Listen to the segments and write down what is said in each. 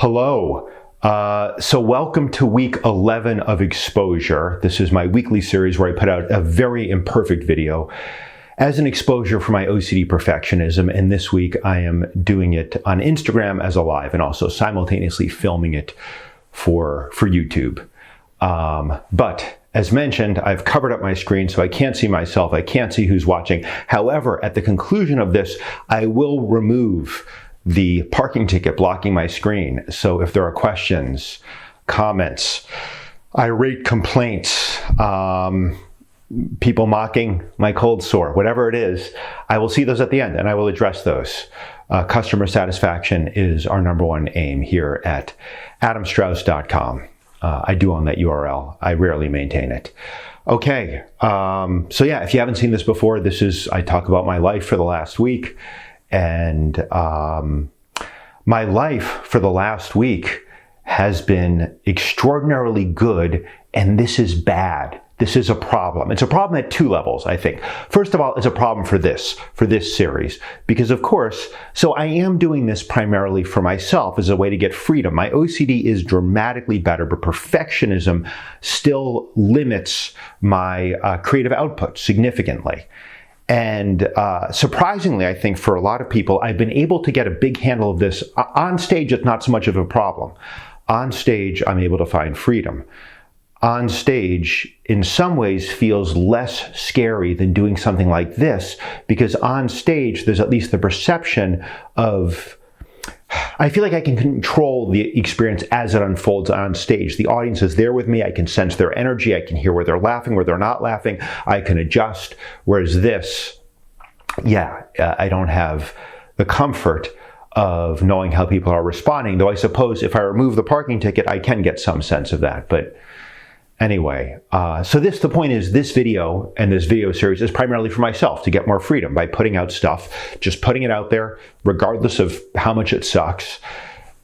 Hello. So welcome to week 11 of Exposure. This is my weekly series where I put out a very imperfect video as an exposure for my OCD perfectionism. And this week I am doing it on Instagram as a live and also simultaneously filming it for YouTube. But as mentioned, I've covered up my screen so I can't see myself. I can't see who's watching. However, at the conclusion of this, I will remove the parking ticket blocking my screen. So if there are questions, comments, irate complaints, people mocking my cold sore, whatever it is, I will see those at the end and I will address those. Customer satisfaction is our number one aim here at adamstrauss.com. I do own that URL. I rarely maintain it. Okay. So yeah, if you haven't seen this before, I talk about my life for the last week. And my life for the last week has been extraordinarily good, and this is bad. This is a problem. It's a problem at two levels, I think. First of all, it's a problem for this series, because of course, so I am doing this primarily for myself as a way to get freedom. My OCD is dramatically better, but perfectionism still limits my creative output significantly. And surprisingly, I think for a lot of people, I've been able to get a big handle of this. On stage, it's not so much of a problem. On stage, I'm able to find freedom. On stage, in some ways, feels less scary than doing something like this, because on stage, there's at least the perception of, I feel like I can control the experience as it unfolds on stage. The audience is there with me. I can sense their energy. I can hear where they're laughing, where they're not laughing. I can adjust. Whereas this, I don't have the comfort of knowing how people are responding. Though I suppose if I remove the parking ticket, I can get some sense of that. But anyway, so the point is this video and this video series is primarily for myself to get more freedom by putting out stuff, just putting it out there, regardless of how much it sucks.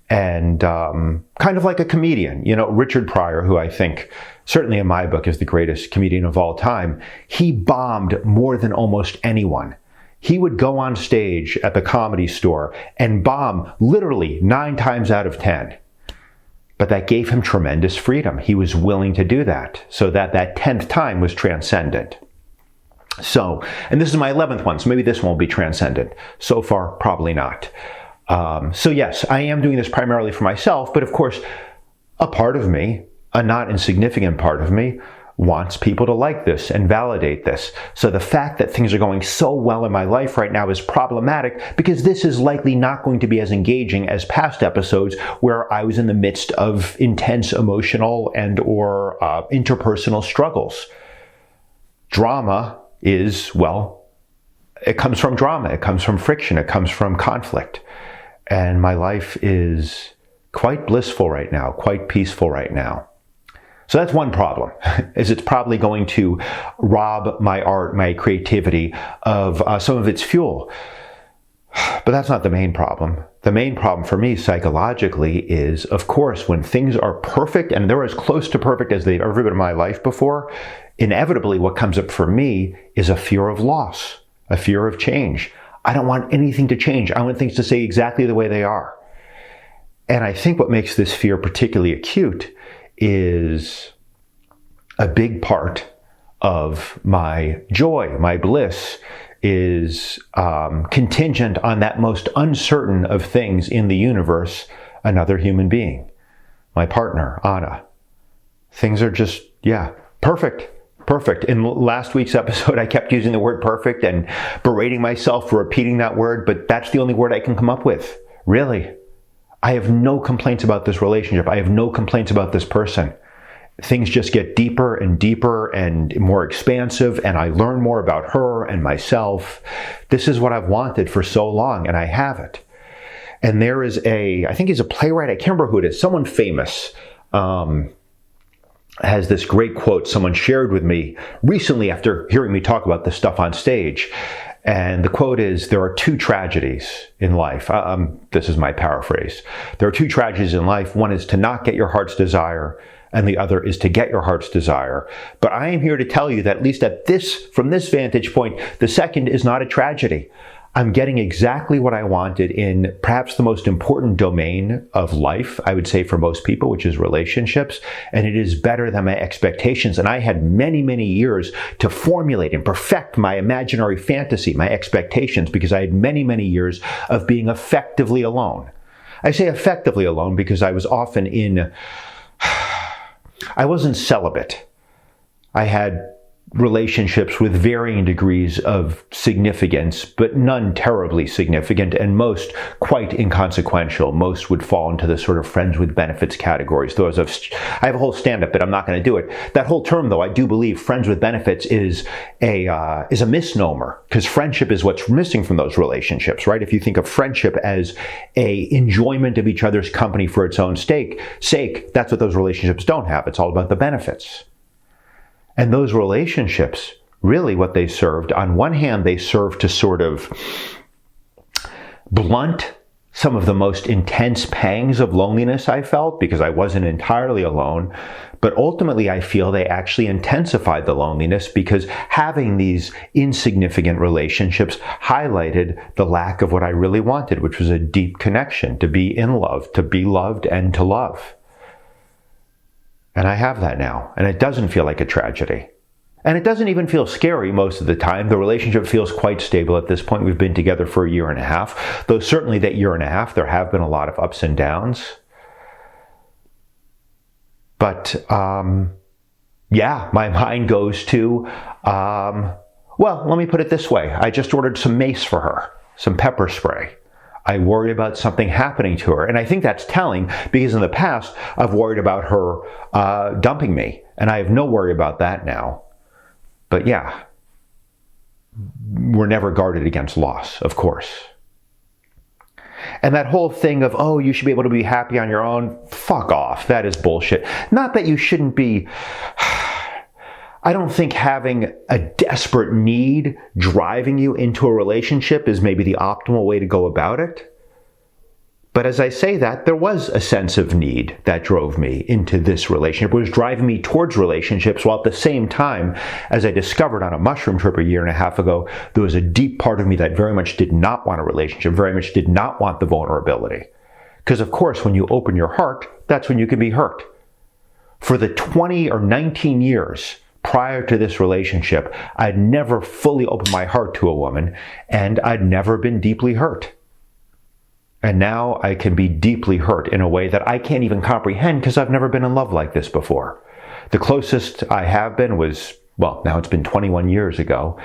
And kind of like a comedian, Richard Pryor, who I think certainly in my book is the greatest comedian of all time. He bombed more than almost anyone. He would go on stage at the Comedy Store and bomb literally 9 times out of 10. But that gave him tremendous freedom. He was willing to do that, so that 10th time was transcendent. So, and this is my 11th one, so maybe this one will be transcendent. So far, probably not. So yes, I am doing this primarily for myself, but of course, a part of me, a not insignificant part of me, wants people to like this and validate this. So the fact that things are going so well in my life right now is problematic, because this is likely not going to be as engaging as past episodes where I was in the midst of intense emotional and or interpersonal struggles. Drama is, it comes from drama. It comes from friction. It comes from conflict. And my life is quite blissful right now, quite peaceful right now. So that's one problem, is it's probably going to rob my art, my creativity of some of its fuel. But that's not the main problem. The main problem for me psychologically is, of course, when things are perfect, and they're as close to perfect as they've ever been in my life before, inevitably what comes up for me is a fear of loss, a fear of change. I don't want anything to change. I want things to stay exactly the way they are. And I think what makes this fear particularly acute is a big part of my joy, my bliss, is contingent on that most uncertain of things in the universe, another human being, my partner, Anna. Things are just, perfect. Perfect. In last week's episode, I kept using the word perfect and berating myself for repeating that word, but that's the only word I can come up with. Really. I have no complaints about this relationship. I have no complaints about this person. Things just get deeper and deeper and more expansive, and I learn more about her and myself. This is what I've wanted for so long, and I have it. And there is I think he's a playwright, I can't remember who it is, someone famous, has this great quote someone shared with me recently after hearing me talk about this stuff on stage. And the quote is, there are 2 tragedies in life. This is my paraphrase. There are 2 tragedies in life. One is to not get your heart's desire, and the other is to get your heart's desire. But I am here to tell you that at least from this vantage point, the second is not a tragedy. I'm getting exactly what I wanted in perhaps the most important domain of life, I would say for most people, which is relationships. And it is better than my expectations. And I had many, many years to formulate and perfect my imaginary fantasy, my expectations, because I had many, many years of being effectively alone. I say effectively alone because I was often I wasn't celibate. I had relationships with varying degrees of significance, but none terribly significant, and most quite inconsequential. Most would fall into the sort of friends with benefits categories. I have a whole stand-up, but I'm not going to do it. That whole term, though, I do believe friends with benefits is a misnomer, because friendship is what's missing from those relationships, right? If you think of friendship as a enjoyment of each other's company for its own sake, that's what those relationships don't have. It's all about the benefits. And those relationships, really what they served, on one hand, they served to sort of blunt some of the most intense pangs of loneliness I felt, because I wasn't entirely alone. But ultimately, I feel they actually intensified the loneliness, because having these insignificant relationships highlighted the lack of what I really wanted, which was a deep connection, to be in love, to be loved, and to love. And I have that now, and it doesn't feel like a tragedy. And it doesn't even feel scary most of the time. The relationship feels quite stable at this point. We've been together for a year and a half, though certainly that year and a half, there have been a lot of ups and downs. But, my mind goes to, let me put it this way. I just ordered some mace for her, some pepper spray. I worry about something happening to her. And I think that's telling, because in the past, I've worried about her dumping me. And I have no worry about that now. But yeah, we're never guarded against loss, of course. And that whole thing of, you should be able to be happy on your own, fuck off. That is bullshit. Not that you shouldn't be... I don't think having a desperate need driving you into a relationship is maybe the optimal way to go about it. But as I say that, there was a sense of need that drove me into this relationship. It was driving me towards relationships, while at the same time, as I discovered on a mushroom trip a year and a half ago, there was a deep part of me that very much did not want a relationship, very much did not want the vulnerability. Because of course, when you open your heart, that's when you can be hurt. For the 20 or 19 years prior to this relationship, I'd never fully opened my heart to a woman, and I'd never been deeply hurt. And now I can be deeply hurt in a way that I can't even comprehend, because I've never been in love like this before. The closest I have been was, now it's been 21 years ago.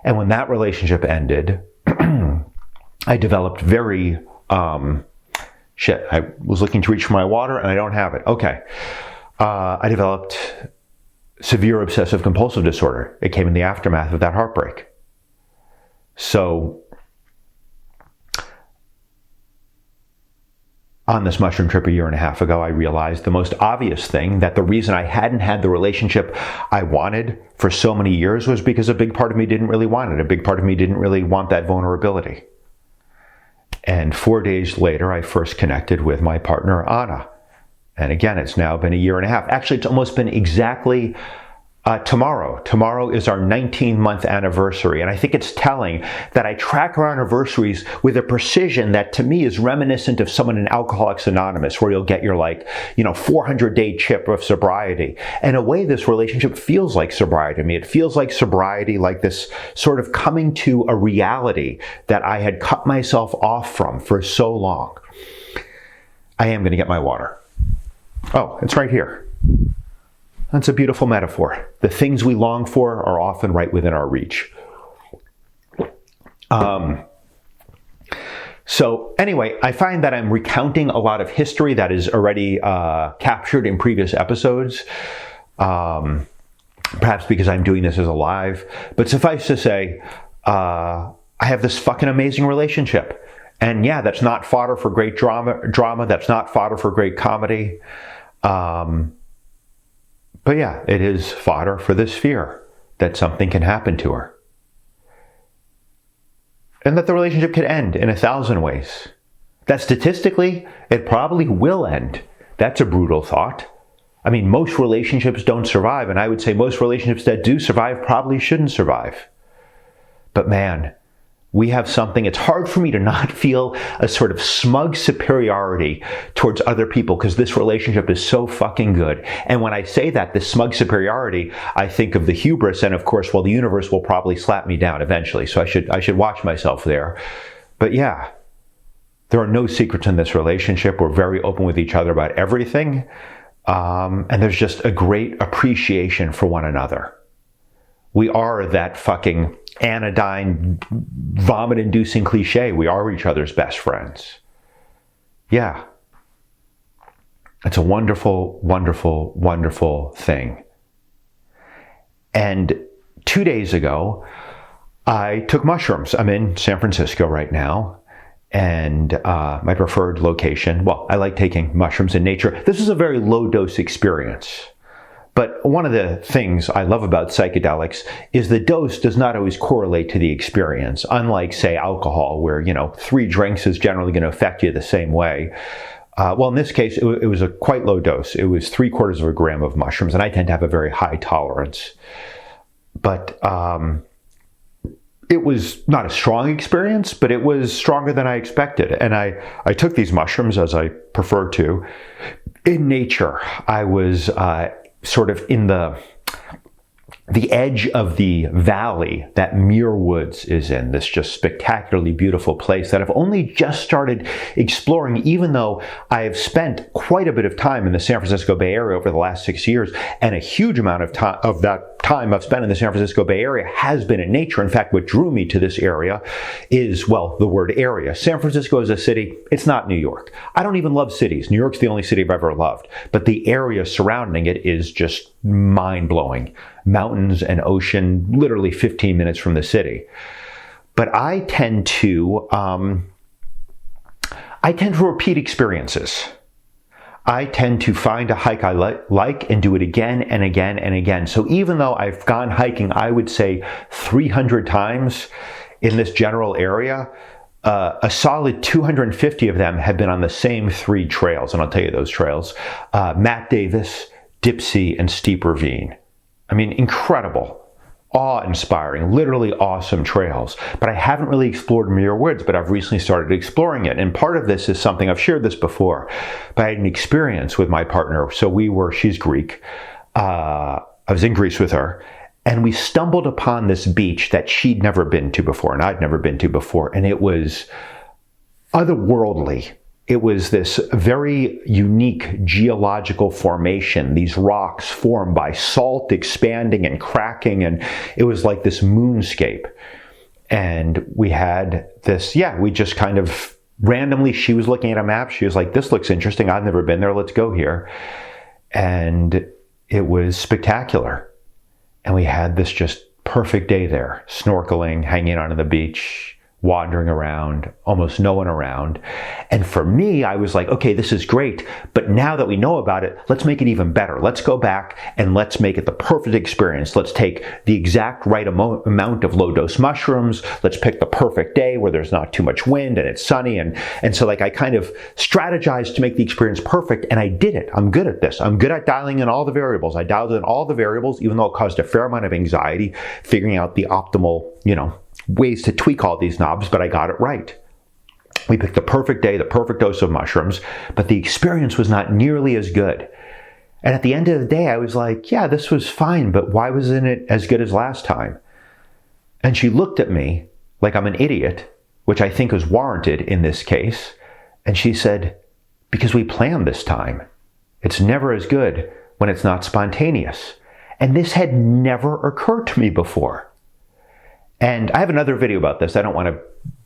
And when that relationship ended, I developed I was looking to reach for my water and I don't have it. Okay. I developed severe obsessive compulsive disorder. It came in the aftermath of that heartbreak. So on this mushroom trip a year and a half ago, I realized the most obvious thing, that the reason I hadn't had the relationship I wanted for so many years was because a big part of me didn't really want it. A big part of me didn't really want that vulnerability. And 4 days later, I first connected with my partner, Anna. And again, it's now been a year and a half. Actually, it's almost been exactly tomorrow. Tomorrow is our 19-month anniversary. And I think it's telling that I track our anniversaries with a precision that to me is reminiscent of someone in Alcoholics Anonymous, where you'll get your 400-day chip of sobriety. In a way, this relationship feels like sobriety to me. It feels like sobriety, like this sort of coming to a reality that I had cut myself off from for so long. I am going to get my water. Oh, it's right here. That's a beautiful metaphor. The things we long for are often right within our reach. So anyway, I find that I'm recounting a lot of history that is already captured in previous episodes. Perhaps because I'm doing this as a live. But suffice to say, I have this fucking amazing relationship. And yeah, that's not fodder for great drama. That's not fodder for great comedy. But yeah, it is fodder for this fear that something can happen to her. And that the relationship could end in 1,000 ways. That statistically, it probably will end. That's a brutal thought. I mean, most relationships don't survive, and I would say most relationships that do survive probably shouldn't survive. But man, We have something, it's hard for me to not feel a sort of smug superiority towards other people because this relationship is so fucking good. And when I say that, this smug superiority, I think of the hubris and of course, well, the universe will probably slap me down eventually. So I should watch myself there. But yeah, there are no secrets in this relationship. We're very open with each other about everything. And there's just a great appreciation for one another. We are that fucking anodyne, vomit-inducing cliche. We are each other's best friends. Yeah. It's a wonderful, wonderful, wonderful thing. And 2 days ago, I took mushrooms. I'm in San Francisco right now. And my preferred location, well, I like taking mushrooms in nature. This is a very low-dose experience. But one of the things I love about psychedelics is the dose does not always correlate to the experience. Unlike, say, alcohol, where, 3 drinks is generally going to affect you the same way. Well, in this case, it was a quite low dose. It was 3/4 of a gram of mushrooms, and I tend to have a very high tolerance. But it was not a strong experience, but it was stronger than I expected. And I took these mushrooms, as I prefer to, in nature. I was sort of in the edge of the valley that Muir Woods is in, this just spectacularly beautiful place that I've only just started exploring, even though I have spent quite a bit of time in the San Francisco Bay Area over the last 6 years, and a huge amount of time of that time I've spent in the San Francisco Bay Area has been in nature. In fact, what drew me to this area is, well, the word area. San Francisco is a city. It's not New York. I don't even love cities. New York's the only city I've ever loved. But the area surrounding it is just mind-blowing. Mountains and ocean, literally 15 minutes from the city. But I tend to repeat experiences. I tend to find a hike I like and do it again and again and again. So even though I've gone hiking, I would say 300 times in this general area, a solid 250 of them have been on the same 3 trails. And I'll tell you those trails. Matt Davis, Dipsy, and Steep Ravine. I mean, incredible, awe-inspiring, literally awesome trails. But I haven't really explored Muir Woods, but I've recently started exploring it. And part of this is something, I've shared this before, but I had an experience with my partner. So she's Greek. I was in Greece with her, and we stumbled upon this beach that she'd never been to before, and I'd never been to before. And it was otherworldly. It was this very unique geological formation, these rocks formed by salt expanding and cracking, and it was like this moonscape. And we had this, we just kind of randomly, she was looking at a map, she was like, this looks interesting, I've never been there, let's go here. And it was spectacular. And we had this just perfect day there, snorkeling, hanging out on the beach, wandering around, almost no one around. And for me, I was like, okay, this is great, but now that we know about it, let's make it even better. Let's go back and let's make it the perfect experience. Let's take the exact right amount of low-dose mushrooms. Let's pick the perfect day where there's not too much wind and it's sunny. And so I kind of strategized to make the experience perfect, and I did it. I'm good at this. I'm good at dialing in all the variables. I dialed in all the variables, even though it caused a fair amount of anxiety, figuring out the optimal, ways to tweak all these knobs, but I got it right. We picked the perfect day, the perfect dose of mushrooms, but the experience was not nearly as good. And at the end of the day, I was like, yeah, this was fine, but why wasn't it as good as last time? And she looked at me like I'm an idiot, which I think was warranted in this case. And she said, because we planned this time. It's never as good when it's not spontaneous. And this had never occurred to me before. And I have another video about this. I don't want to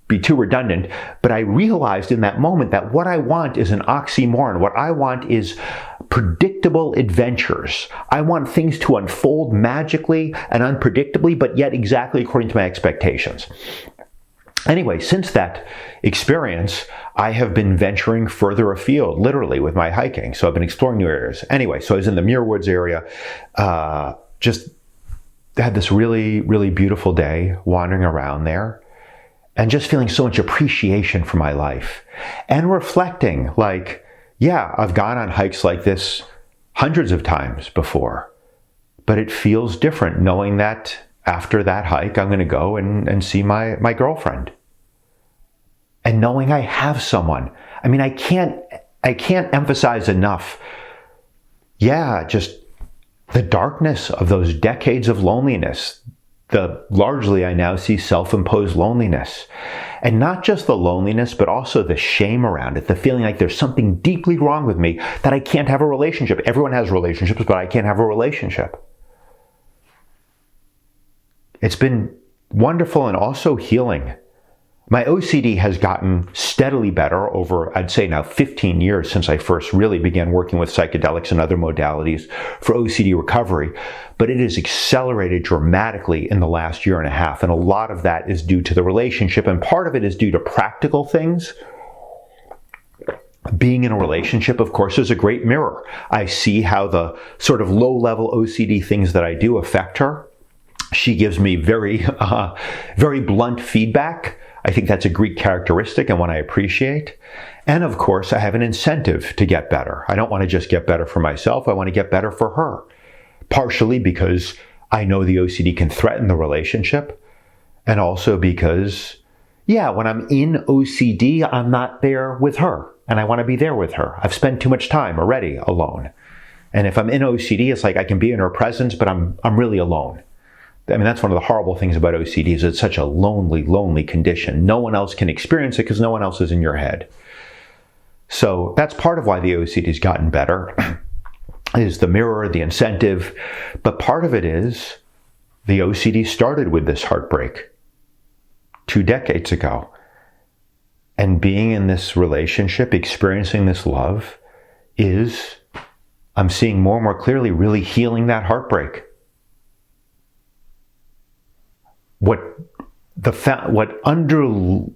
be too redundant, but I realized in that moment that what I want is an oxymoron. What I want is predictable adventures. I want things to unfold magically and unpredictably, but yet exactly according to my expectations. Anyway, since that experience, I have been venturing further afield, literally, with my hiking. So I've been exploring new areas. Anyway, so I was in the Muir Woods area, just had this really, really beautiful day wandering around there and just feeling so much appreciation for my life and reflecting like, yeah, I've gone on hikes like this hundreds of times before, but it feels different knowing that after that hike, I'm going to go and see my girlfriend and knowing I have someone. I mean, I can't emphasize enough, just the darkness of those decades of loneliness. Largely I now see self-imposed loneliness. And not just the loneliness, but also the shame around it, the feeling like there's something deeply wrong with me, that I can't have a relationship. Everyone has relationships, but I can't have a relationship. It's been wonderful and also healing. My OCD has gotten steadily better over, I'd say now 15 years since I first really began working with psychedelics and other modalities for OCD recovery, but it has accelerated dramatically in the last year and a half. And a lot of that is due to the relationship, and part of it is due to practical things. Being in a relationship, of course, is a great mirror. I see how the sort of low-level OCD things that I do affect her. She gives me very blunt feedback. I think that's a Greek characteristic and one I appreciate. And of course, I have an incentive to get better. I don't want to just get better for myself. I want to get better for her. Partially because I know the OCD can threaten the relationship. And also because, when I'm in OCD, I'm not there with her. And I want to be there with her. I've spent too much time already alone. And if I'm in OCD, it's like I can be in her presence, but I'm really alone. I mean, that's one of the horrible things about OCD is it's such a lonely, lonely condition. No one else can experience it because no one else is in your head. So that's part of why the OCD has gotten better, is the mirror, the incentive. But part of it is the OCD started with this heartbreak 2 decades ago. And being in this relationship, experiencing this love is, I'm seeing more and more clearly, really healing that heartbreak. What underlay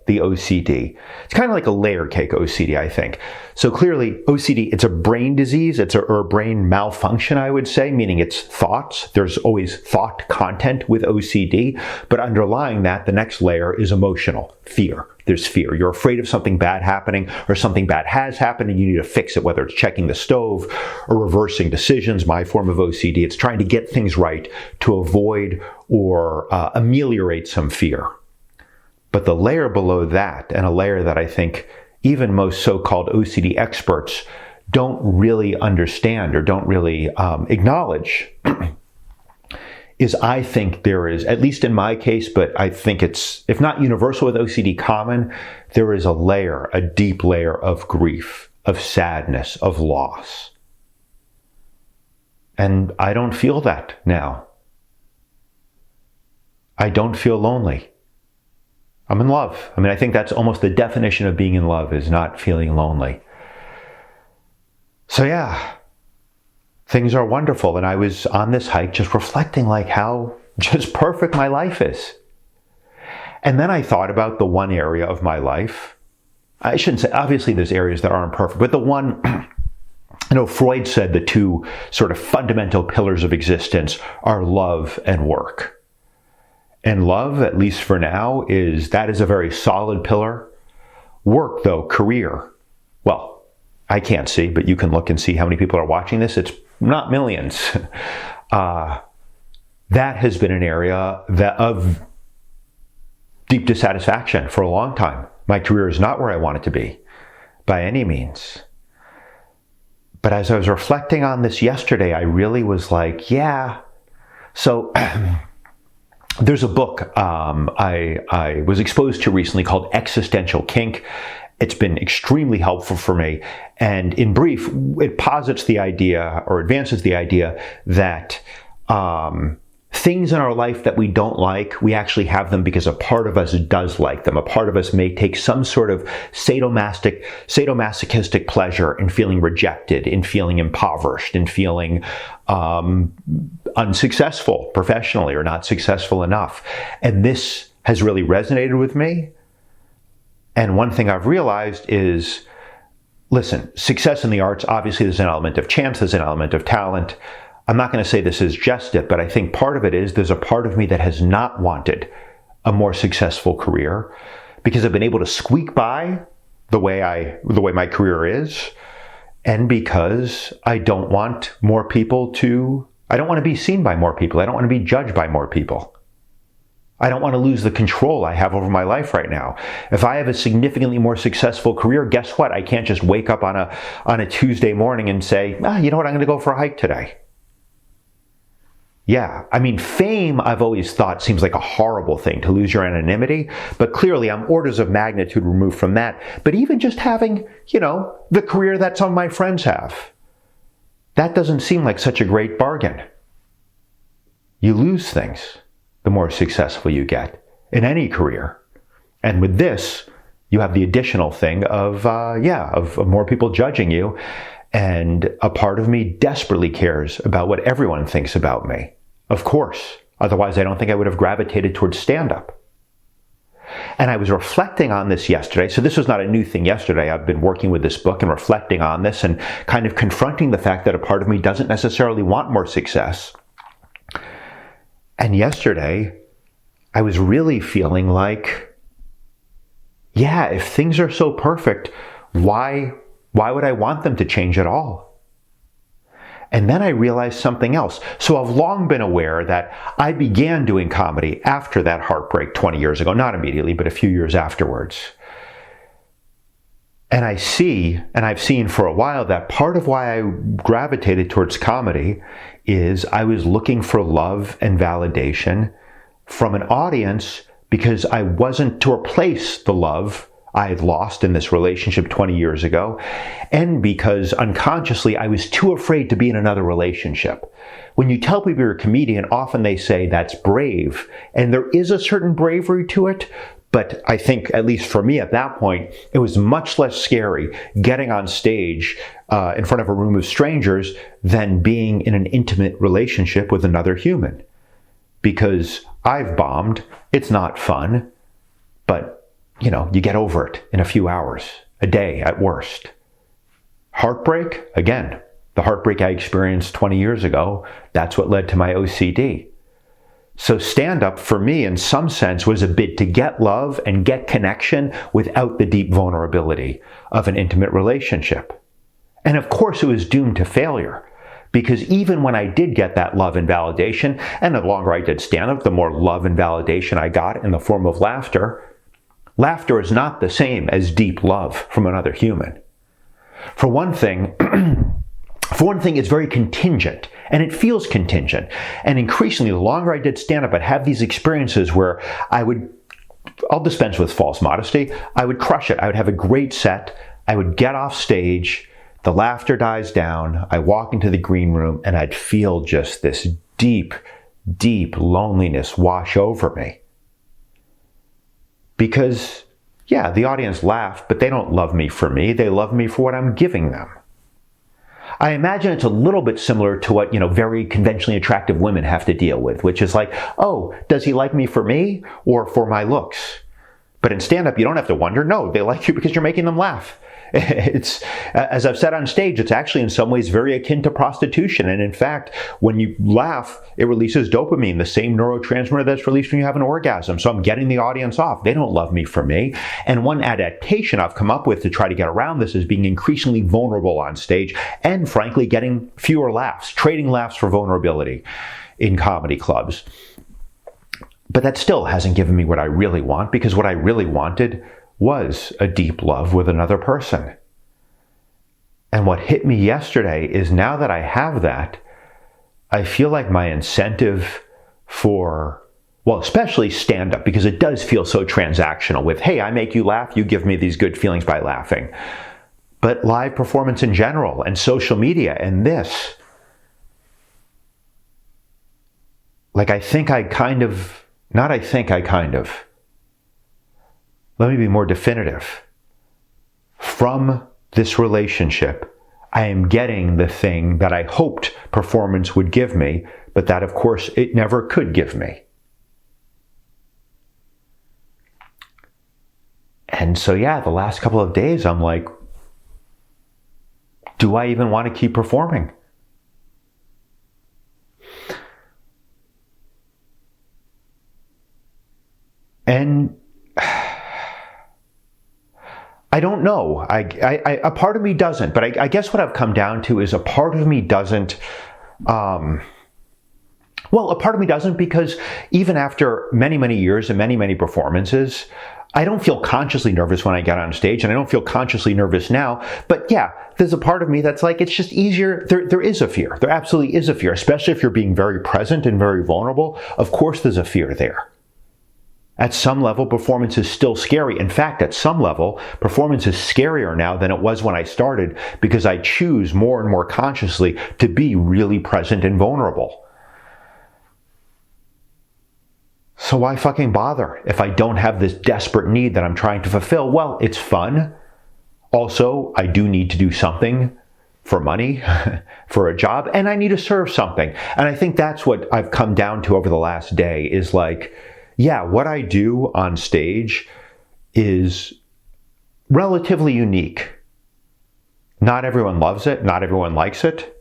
the OCD. It's kind of like a layer cake OCD, I think. So clearly, OCD, it's a brain disease, or a brain malfunction, I would say, meaning it's thoughts. There's always thought content with OCD, but underlying that, the next layer is emotional, fear. There's fear. You're afraid of something bad happening, or something bad has happened and you need to fix it, whether it's checking the stove or reversing decisions. My form of OCD, it's trying to get things right to avoid or ameliorate some fear. But the layer below that, and a layer that I think even most so-called OCD experts don't really understand or don't really acknowledge, is I think there is, at least in my case, but I think it's, if not universal with OCD, common, there is a deep layer of grief, of sadness, of loss. And I don't feel that now. I don't feel lonely. I'm in love. I mean, I think that's almost the definition of being in love, is not feeling lonely. So things are wonderful. And I was on this hike just reflecting like how just perfect my life is. And then I thought about the one area of my life. I shouldn't say, obviously there's areas that aren't perfect, but the one, Freud said the 2 sort of fundamental pillars of existence are love and work. And love, at least for now, is a very solid pillar. Work, though, career, well, I can't see, but you can look and see how many people are watching this. It's not millions. That has been an area of deep dissatisfaction for a long time. My career is not where I want it to be, by any means. But as I was reflecting on this yesterday, I really was like, So there's a book I was exposed to recently called Existential Kink. It's been extremely helpful for me. And in brief, it posits the idea, or advances the idea, that things in our life that we don't like, we actually have them because a part of us does like them. A part of us may take some sort of sadomasochistic pleasure in feeling rejected, in feeling impoverished, in feeling unsuccessful professionally or not successful enough. And this has really resonated with me. And one thing I've realized is, listen, success in the arts, obviously there's an element of chance, there's an element of talent. I'm not going to say this is just it, but I think part of it is there's a part of me that has not wanted a more successful career because I've been able to squeak by the way my career is, and because I don't want I don't want to be seen by more people. I don't want to be judged by more people. I don't want to lose the control I have over my life right now. If I have a significantly more successful career, guess what? I can't just wake up on a Tuesday morning and say, you know what, I'm going to go for a hike today. Yeah, I mean, fame, I've always thought, seems like a horrible thing, to lose your anonymity, but clearly I'm orders of magnitude removed from that. But even just having, the career that some of my friends have, that doesn't seem like such a great bargain. You lose things the more successful you get in any career. And with this, you have the additional thing of more people judging you. And a part of me desperately cares about what everyone thinks about me. Of course. Otherwise, I don't think I would have gravitated towards stand-up. And I was reflecting on this yesterday. So this was not a new thing yesterday. I've been working with this book and reflecting on this and kind of confronting the fact that a part of me doesn't necessarily want more success. And yesterday, I was really feeling like, if things are so perfect, why would I want them to change at all? And then I realized something else. So I've long been aware that I began doing comedy after that heartbreak 20 years ago, not immediately, but a few years afterwards. And I see, and I've seen for a while, that part of why I gravitated towards comedy is I was looking for love and validation from an audience because I wasn't to replace the love I had lost in this relationship 20 years ago, and because unconsciously I was too afraid to be in another relationship. When you tell people you're a comedian, often they say that's brave, and there is a certain bravery to it, but I think, at least for me at that point, it was much less scary getting on stage in front of a room of strangers than being in an intimate relationship with another human. Because I've bombed, it's not fun, but you get over it in a few hours, a day at worst. Heartbreak, again, the heartbreak I experienced 20 years ago, that's what led to my OCD. So stand-up for me, in some sense, was a bid to get love and get connection without the deep vulnerability of an intimate relationship. And of course it was doomed to failure. Because even when I did get that love and validation, and the longer I did stand-up, the more love and validation I got in the form of laughter, laughter is not the same as deep love from another human. For one thing, it's very contingent, and it feels contingent. And increasingly, the longer I did stand-up, I'd have these experiences where I'll dispense with false modesty, I would crush it. I would have a great set. I would get off stage, the laughter dies down, I walk into the green room, and I'd feel just this deep, deep loneliness wash over me. Because, the audience laughed, but they don't love me for me. They love me for what I'm giving them. I imagine it's a little bit similar to what, very conventionally attractive women have to deal with, which is like, does he like me for me or for my looks? But in stand-up, you don't have to wonder. No, they like you because you're making them laugh. It's, as I've said on stage, it's actually in some ways very akin to prostitution. And in fact, when you laugh, it releases dopamine, the same neurotransmitter that's released when you have an orgasm. So I'm getting the audience off. They don't love me for me. And one adaptation I've come up with to try to get around this is being increasingly vulnerable on stage and, frankly, getting fewer laughs, trading laughs for vulnerability in comedy clubs. But that still hasn't given me what I really want, because what I really wanted was a deep love with another person. And what hit me yesterday is, now that I have that, I feel like my incentive for, especially stand-up, because it does feel so transactional with, hey, I make you laugh, you give me these good feelings by laughing. But live performance in general, and social media, and this, let me be more definitive. From this relationship, I am getting the thing that I hoped performance would give me, but that, of course, it never could give me. And so, the last couple of days, I'm like, do I even want to keep performing? And I don't know. A part of me doesn't, but I guess what I've come down to is a part of me doesn't Well, a part of me doesn't, because even after many, many years and many, many performances, I don't feel consciously nervous when I get on stage, and I don't feel consciously nervous now. But yeah, there's a part of me that's like, it's just easier. There is a fear. There absolutely is a fear, especially if you're being very present and very vulnerable. Of course, there's a fear there. At some level, performance is still scary. In fact, at some level, performance is scarier now than it was when I started, because I choose more and more consciously to be really present and vulnerable. So why fucking bother if I don't have this desperate need that I'm trying to fulfill? Well, it's fun. Also, I do need to do something for money, for a job, and I need to serve something. And I think that's what I've come down to over the last day is like, yeah, what I do on stage is relatively unique. Not everyone loves it. Not everyone likes it.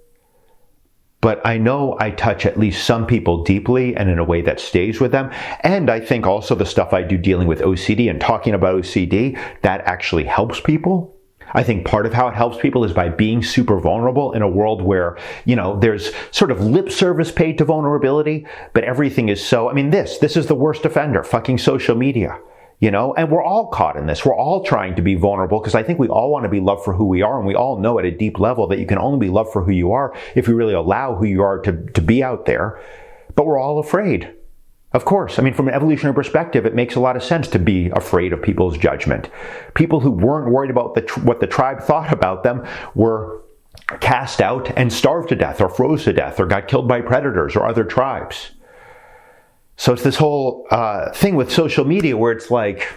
But I know I touch at least some people deeply and in a way that stays with them. And I think also the stuff I do dealing with OCD and talking about OCD, that actually helps people. I think part of how it helps people is by being super vulnerable in a world where, there's sort of lip service paid to vulnerability, but everything is so, this is the worst offender, fucking social media. And we're all caught in this. We're all trying to be vulnerable because I think we all want to be loved for who we are. And we all know at a deep level that you can only be loved for who you are if you really allow who you are to be out there. But we're all afraid. Of course. From an evolutionary perspective, it makes a lot of sense to be afraid of people's judgment. People who weren't worried about what the tribe thought about them were cast out and starved to death or froze to death or got killed by predators or other tribes. So it's this whole thing with social media where it's like,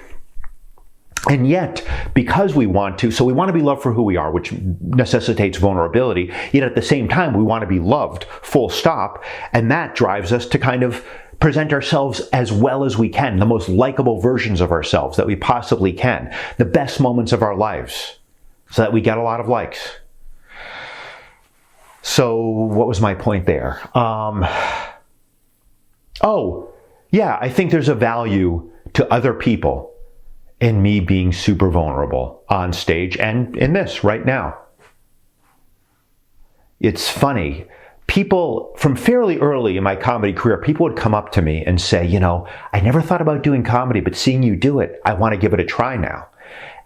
and yet, because we want to be loved for who we are, which necessitates vulnerability, yet at the same time, we want to be loved, full stop, and that drives us to kind of present ourselves as well as we can, the most likable versions of ourselves that we possibly can, the best moments of our lives, so that we get a lot of likes. So what was my point there? I think there's a value to other people in me being super vulnerable on stage and in this right now. It's funny. People from fairly early in my comedy career, people would come up to me and say, I never thought about doing comedy, but seeing you do it, I want to give it a try now.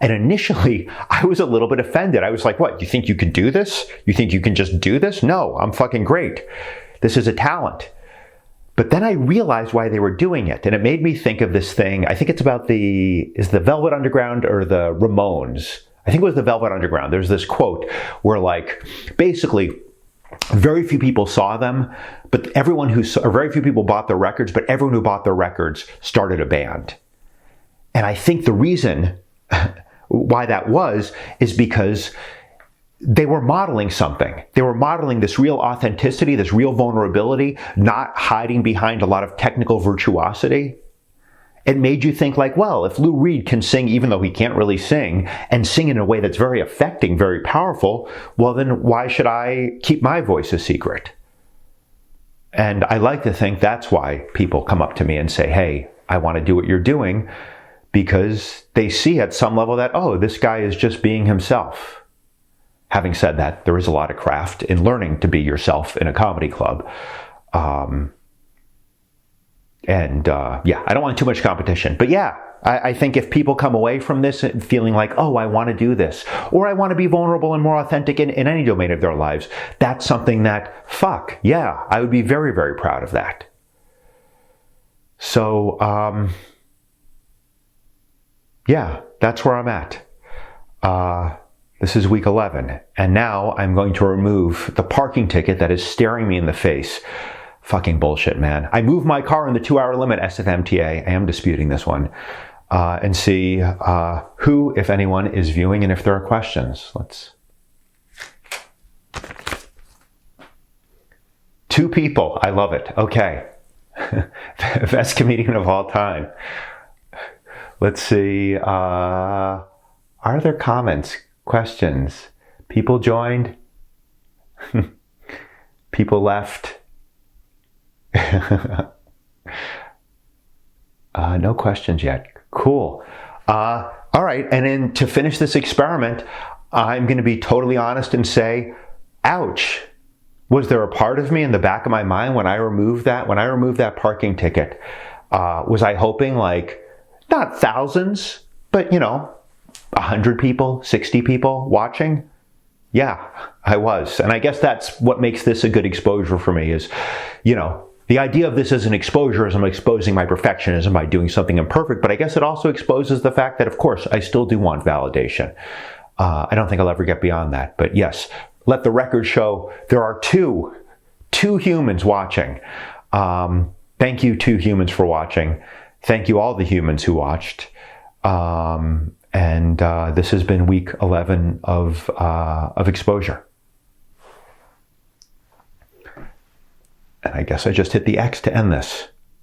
And initially, I was a little bit offended. I was like, what, you think you can do this? You think you can just do this? No, I'm fucking great. This is a talent. But then I realized why they were doing it. And it made me think of this thing. I think it's about is the Velvet Underground or the Ramones? I think it was the Velvet Underground. There's this quote where basically very few people saw them, but very few people bought their records, but everyone who bought their records started a band. And I think the reason why that is because they were modeling something. They were modeling this real authenticity, this real vulnerability, not hiding behind a lot of technical virtuosity. It made you think like, well, if Lou Reed can sing even though he can't really sing, and sing in a way that's very affecting, very powerful, well then why should I keep my voice a secret? And I like to think that's why people come up to me and say, hey, I want to do what you're doing, because they see at some level that, oh, this guy is just being himself. Having said that, there is a lot of craft in learning to be yourself in a comedy club. I don't want too much competition. But yeah, I think if people come away from this feeling like, oh, I want to do this, or I want to be vulnerable and more authentic in any domain of their lives, that's something that, I would be very, very proud of that. So, that's where I'm at. This is week 11, and now I'm going to remove the parking ticket that is staring me in the face. Fucking bullshit, man. I moved my car in the 2-hour limit, SFMTA. I am disputing this one. And see who, if anyone, is viewing and if there are questions. Let's... 2 people. I love it. Okay. Best comedian of all time. Let's see. Are there comments? Questions? People joined? People left? No questions yet. Cool. All right. And then to finish this experiment, I'm going to be totally honest and say, ouch. Was there a part of me in the back of my mind when I removed that parking ticket, was I hoping like, not thousands, but 100 people, 60 people watching? Yeah, I was. And I guess that's what makes this a good exposure for me is, the idea of this as an exposure is I'm exposing my perfectionism by doing something imperfect, but I guess it also exposes the fact that, of course, I still do want validation. I don't think I'll ever get beyond that. But yes, let the record show there are two humans watching. Thank you, 2 humans, for watching. Thank you, all the humans who watched. And this has been week 11 of exposure. And I guess I just hit the X to end this.